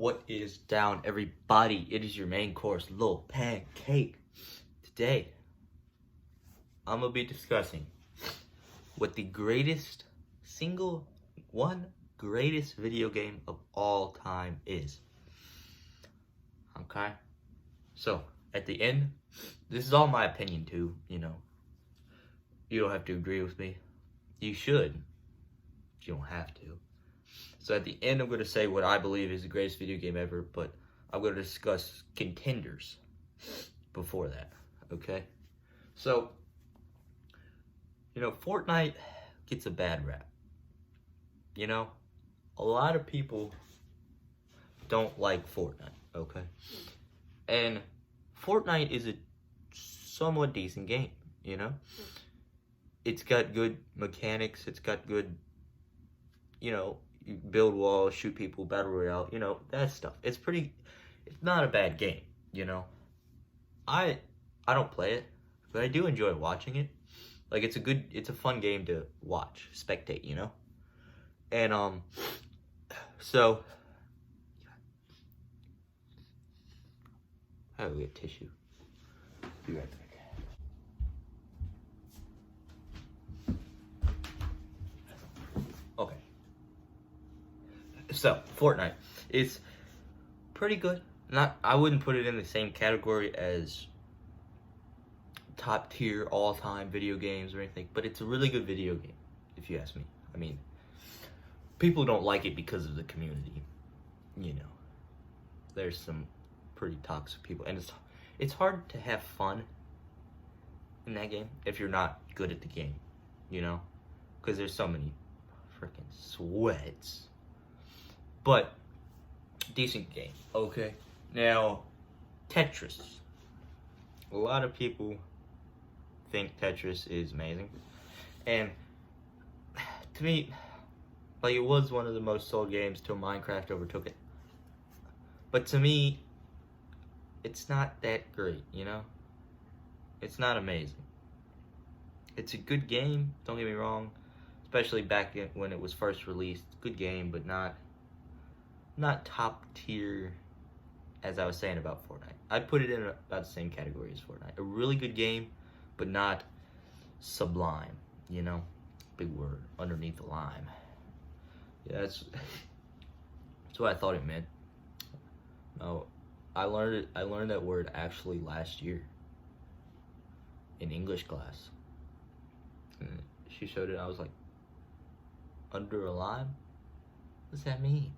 What is down, everybody? It is your main course, Lil Pancake. Today, I'm gonna be discussing what the greatest video game of all time is. Okay? So, at the end, this is all my opinion too, you don't have to agree with me. You should. You don't have to. So at the end, I'm going to say what I believe is the greatest video game ever, but I'm going to discuss contenders before that, okay? So, Fortnite gets a bad rap. A lot of people don't like Fortnite, okay? And Fortnite is a somewhat decent game, It's got good mechanics, it's got good, you build walls, shoot people, battle royale, that stuff. It's not a bad game, I don't play it, but I do enjoy watching it. Like, it's a fun game to watch, spectate, And, so, how do we get tissue? Be right back. Okay. So, Fortnite is pretty good. I wouldn't put it in the same category as top tier all-time video games or anything, but it's a really good video game, if you ask me. I mean, people don't like it because of the community, There's some pretty toxic people, and it's hard to have fun in that game if you're not good at the game, Because there's so many freaking sweats. But decent game, okay? Now, Tetris. A lot of people think Tetris is amazing. And to me, like, it was one of the most sold games till Minecraft overtook it. But to me, it's not that great, It's not amazing. It's a good game, don't get me wrong. Especially back when it was first released. Good game, but not top tier, as I was saying about Fortnite. I'd put it in about the same category as Fortnite. A really good game, but not sublime, Big word, underneath the lime. Yeah, that's what I thought it meant. No, I learned that word actually last year in English class. And she showed it, I was like, under a lime? What does that mean?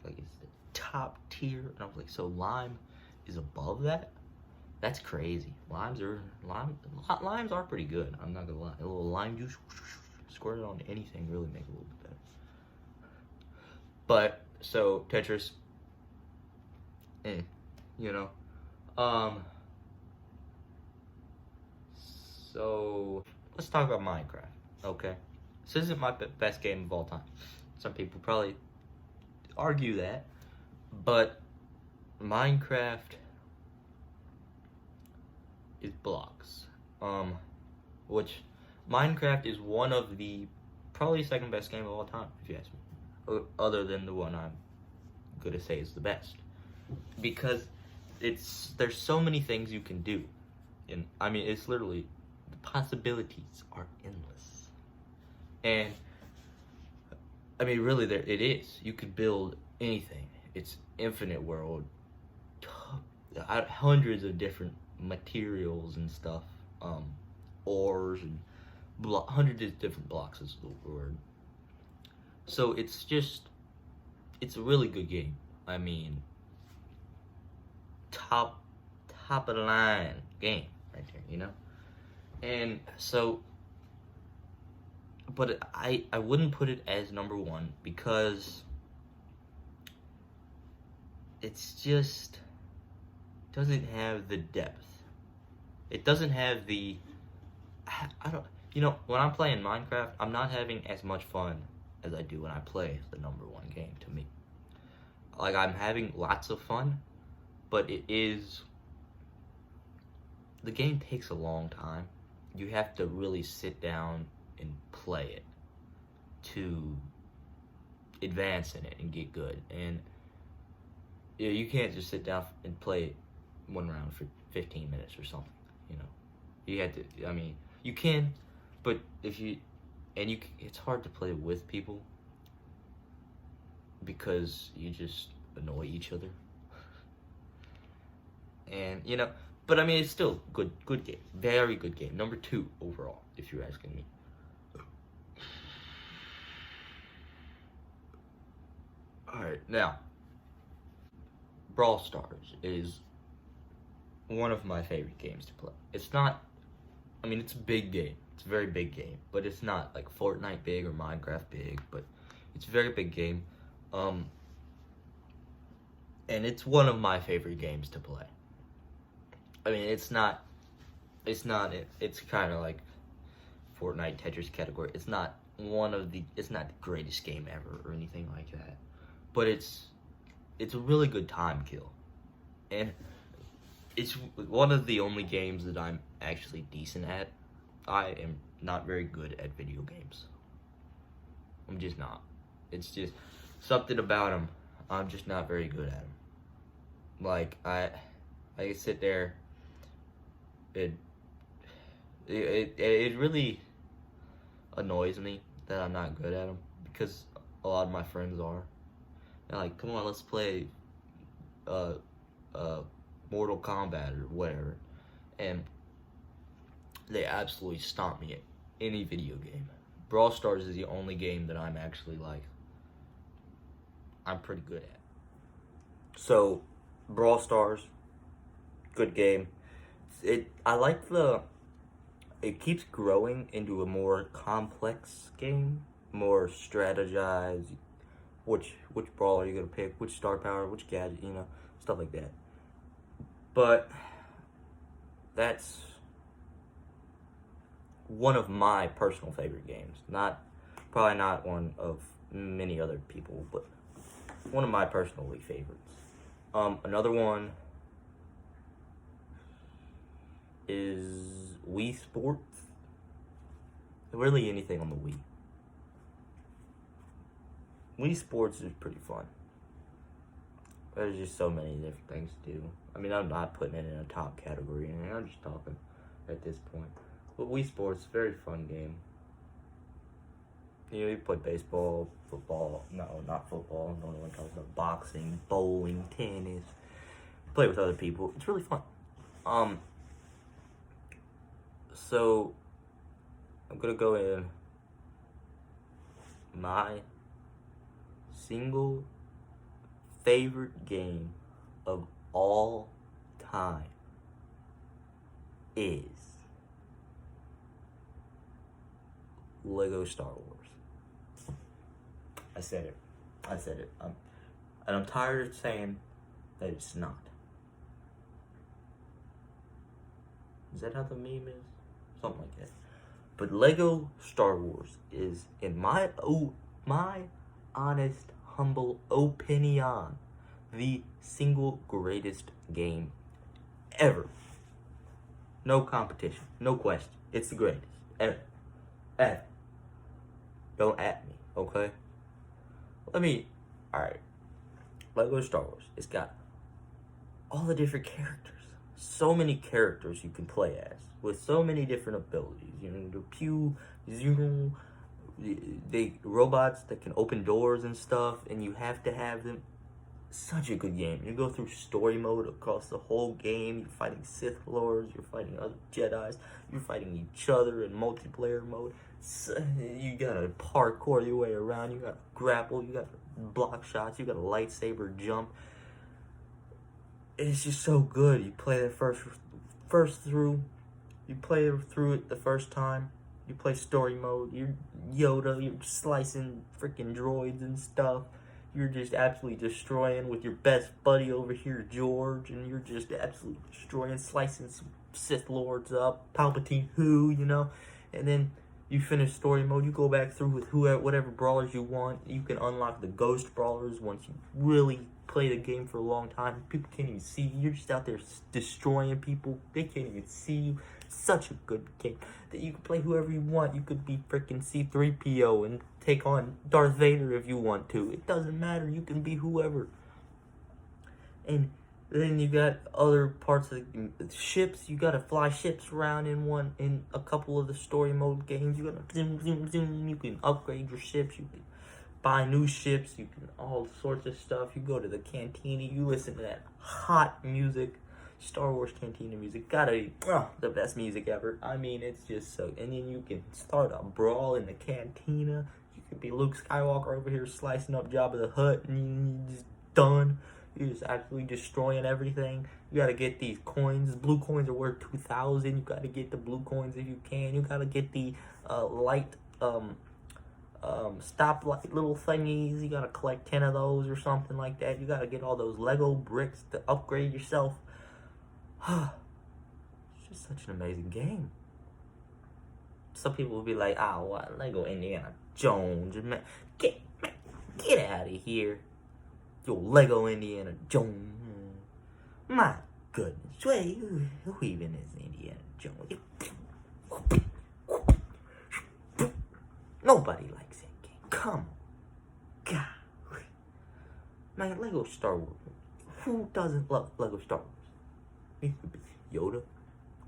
Like, it's the top tier, and I was like, so lime is above that? That's crazy. Limes are pretty good. I'm not gonna lie. A little lime juice squirted on anything really make it a little bit better. But so Tetris, So let's talk about Minecraft. Okay, this isn't my best game of all time. Some people probably argue that, but Minecraft is blocks. Which Minecraft is one of the probably second best game of all time, if you ask me, other than the one I'm gonna say is the best, because there's so many things you can do, and I mean, it's literally, the possibilities are endless. And I mean, really, there it is. You could build anything. It's infinite world, hundreds of different materials and stuff, ores and hundreds of different blocks is the word. So it's a really good game. I mean, top of the line game right there, And so, but I wouldn't put it as number one because it's just doesn't have the depth. It doesn't have the, I don't, when I'm playing Minecraft, I'm not having as much fun as I do when I play the number one game to me. Like, I'm having lots of fun, but the game takes a long time. You have to really sit down and play it to advance in it and get good. And Yeah, you can't just sit down and play one round for 15 minutes or something. You know, you had to. I mean, you can, but if you and you, it's hard to play with people because you just annoy each other. And but I mean, it's still good game, very good game. Number 2 overall, if you're asking me. All right, now Brawl Stars is one of my favorite games to play. It's not, I mean, it's a big game. It's a very big game, but it's not like Fortnite big or Minecraft big, but it's a very big game. And it's one of my favorite games to play. I mean, it's kind of like Fortnite, Tetris category. It's not the greatest game ever or anything like that. But it's a really good time kill. And it's one of the only games that I'm actually decent at. I am not very good at video games. I'm just not. It's just something about them. I'm just not very good at them. Like I sit there. It really annoys me that I'm not good at them because a lot of my friends are. They're like, come on, let's play Mortal Kombat or whatever, and they absolutely stomp me at any video game. Brawl Stars is the only game that I'm actually like, I'm pretty good at. So, Brawl Stars, good game. I like it keeps growing into a more complex game, more strategized. Which brawl are you gonna pick? Which star power? Which gadget? Stuff like that. But that's one of my personal favorite games. Probably not one of many other people, but one of my personally favorites. Another one is Wii Sports. Really anything on the Wii. Wii Sports is pretty fun. There's just so many different things to do. I mean, I'm not putting it in a top category, and I'm just talking at this point. But Wii Sports, very fun game. You play baseball, football. No, not football. No one talks about boxing, bowling, tennis. Play with other people. It's really fun. So I'm gonna go in my single favorite game of all time is Lego Star Wars. I said it. And I'm tired of saying that it's not. Is that how the meme is? Something like that. But Lego Star Wars is, in my honest, humble opinion, the single greatest game ever. No competition. No question. It's the greatest. Ever. Ever. Don't at me, okay? Alright. Lego Star Wars. It's got all the different characters. So many characters you can play as, with so many different abilities. The Pew, Zero, they robots that can open doors and stuff, and you have to have them. Such a good game. You go through story mode across the whole game. You're fighting Sith Lords, you're fighting other Jedis, you're fighting each other in multiplayer mode. So, you gotta parkour your way around, you gotta grapple, you gotta block shots, you gotta lightsaber jump. It's just so good. You play it first through. You play through it the first time. You play story mode. You're Yoda. You're slicing freaking droids and stuff. You're just absolutely destroying with your best buddy over here, George, and you're just absolutely destroying, slicing some Sith Lords up. Palpatine, and then you finish story mode. You go back through with whatever brawlers you want. You can unlock the ghost brawlers once you really play the game for a long time. People can't even see you. You're just out there destroying people. They can't even see you. Such a good game that you can play whoever you want. You could be freaking C-3PO and take on Darth Vader if you want to. It doesn't matter. You can be whoever. And then you got other parts of the ships. You gotta fly ships around in a couple of the story mode games. You gotta zoom, zoom, zoom. You can upgrade your ships. You can buy new ships. You can all sorts of stuff. You go to the cantina. You listen to that hot music. Star Wars Cantina music, gotta be the best music ever. I mean, it's just so. And then you can start a brawl in the cantina. You could be Luke Skywalker over here slicing up Jabba the Hutt, and you're just done. You're just actually destroying everything. You gotta get these coins. Blue coins are worth 2,000. You gotta get the blue coins if you can. You gotta get the light stoplight little thingies. You gotta collect 10 of those or something like that. You gotta get all those Lego bricks to upgrade yourself. It's just such an amazing game. Some people will be like, "Oh, what Lego Indiana Jones? Man, get out of here, yo Lego Indiana Jones! My goodness, who even is Indiana Jones? Nobody likes that game. Come on, God, man, Lego Star Wars. Who doesn't love Lego Star Wars? You could be Yoda,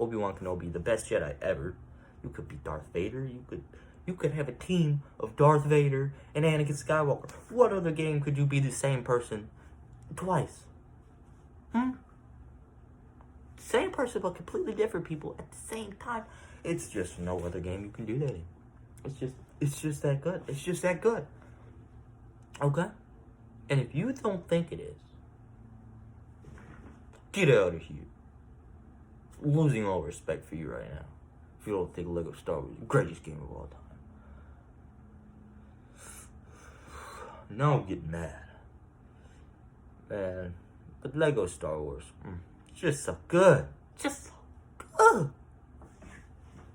Obi-Wan Kenobi, the best Jedi ever. You could be Darth Vader. You could have a team of Darth Vader and Anakin Skywalker. What other game could you be the same person twice? Same person but completely different people at the same time. It's just no other game you can do that in. It's just that good. It's just that good. Okay? And if you don't think it is, get out of here. Losing all respect for you right now. If you don't think Lego Star Wars is the greatest game of all time. Now I'm getting mad. Man, but Lego Star Wars, it's just so good. Just so good.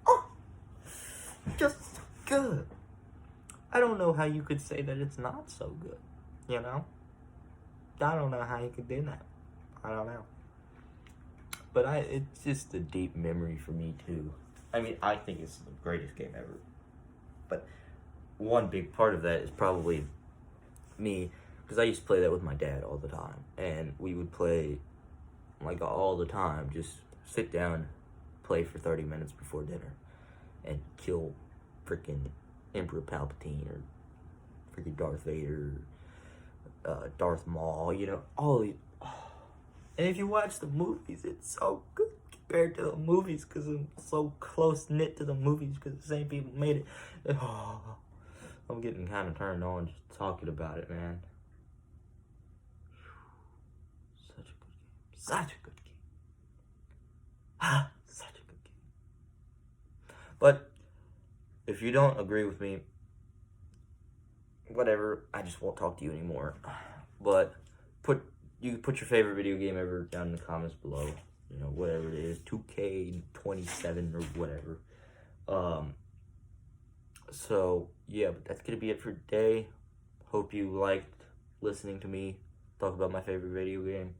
Oh, just so good. I don't know how you could say that it's not so good. You know? I don't know how you could do that. I don't know. But it's just a deep memory for me too. I mean, I think it's the greatest game ever. But one big part of that is probably me, because I used to play that with my dad all the time. And we would play, like, all the time. Just sit down, play for 30 minutes before dinner, and kill freaking Emperor Palpatine, or freaking Darth Vader, Darth Maul, you know, all these. And if you watch the movies, it's so good compared to the movies, because I'm so close-knit to the movies, because the same people made it. Oh, I'm getting kind of turned on just talking about it, man. Such a good game. Such a good game. Such a good game. But if you don't agree with me, whatever, I just won't talk to you anymore. But you can put your favorite video game ever down in the comments below. You know, whatever it is, 2K27 or whatever. So, yeah, but that's going to be it for today. Hope you liked listening to me talk about my favorite video game.